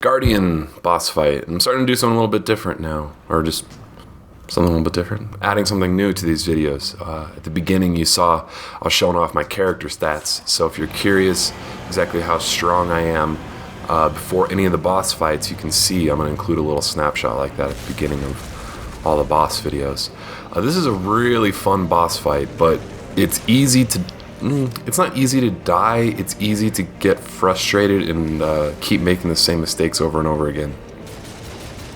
Guardian boss fight. I'm starting to do something a little bit different now, or just something a little bit different. Adding something new to these videos. At the beginning you saw I was showing off my character stats, so if you're curious exactly how strong I am before any of the boss fights, you can see I'm going to include a little snapshot like that at the beginning of all the boss videos. This is a really fun boss fight, but it's easy to... it's not easy to die, it's easy to get frustrated and keep making the same mistakes over and over again.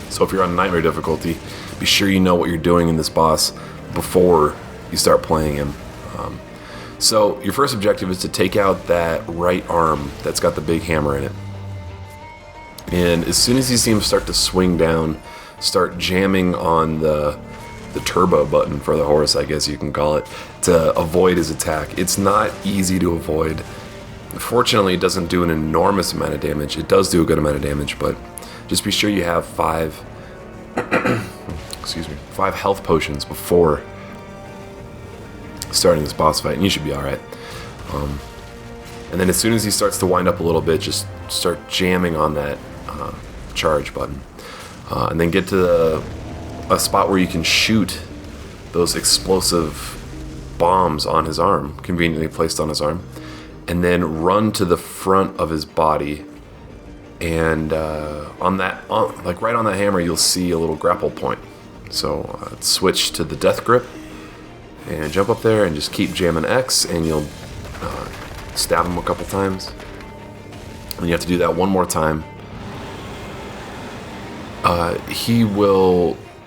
So if you're on Nightmare difficulty, be sure you know what you're doing in this boss before you start playing him. So your first objective is to take out that right arm that's got the big hammer in it. And as soon as you see him start to swing down, start jamming on the turbo button for the horse, I guess you can call it, to avoid his attack. It's not easy to avoid. Fortunately, it doesn't do an enormous amount of damage. It does do a good amount of damage, but just be sure you have 5 health potions before starting this boss fight, and you should be alright. And then as soon as he starts to wind up a little bit, just start jamming on that charge button. And then get to a spot where you can shoot those explosive bombs on his arm, conveniently placed on his arm, and then run to the front of his body, and like right on that hammer you'll see a little grapple point. So switch to the death grip and jump up there and just keep jamming X, and you'll stab him a couple times, and you have to do that one more time.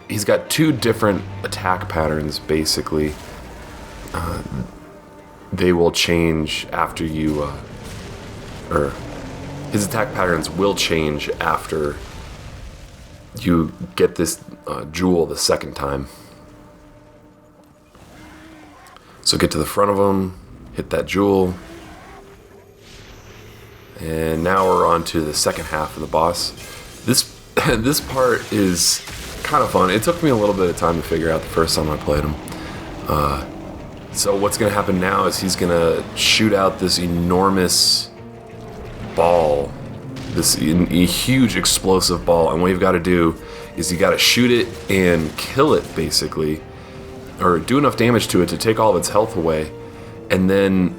He's got 2 different attack patterns, basically. They will change after you, or his attack patterns will change after you get this jewel the second time. So get to the front of him, hit that jewel, and now we're on to the second half of the boss. This part is kind of fun. It took me a little bit of time to figure out the first time I played him. So what's going to happen now is he's going to shoot out this enormous ball, this huge explosive ball, and what you've got to do is you got to shoot it and kill it, basically, or do enough damage to it to take all of its health away, and then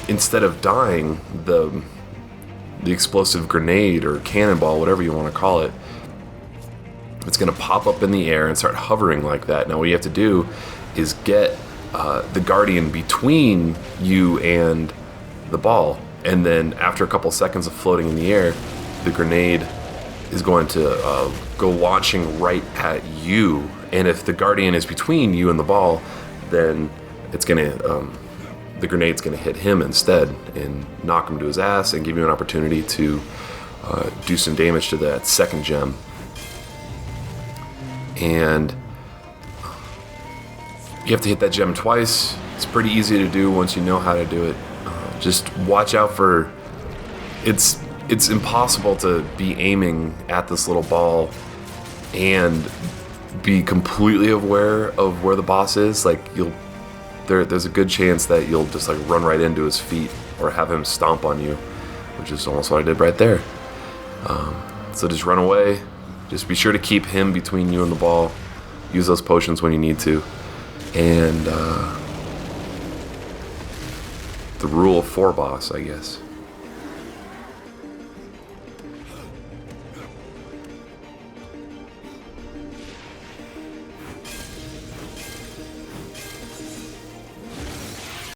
instead of dying, the explosive grenade or cannonball, whatever you want to call it, it's going to pop up in the air and start hovering like that. Now what you have to do is get the Guardian between you and the ball, and then after a couple seconds of floating in the air, the grenade is going to go launching right at you, and if the Guardian is between you and the ball, then it's going to the grenade's going to hit him instead and knock him to his ass and give you an opportunity to do some damage to that second gem. And you have to hit that gem twice. It's pretty easy to do once you know how to do it. Just watch out for... It's impossible to be aiming at this little ball and be completely aware of where the boss is. Like, there's a good chance that you'll just like run right into his feet or have him stomp on you, which is almost what I did right there. So just run away. Just be sure to keep him between you and the ball. Use those potions when you need to. And the rule of 4 boss, I guess.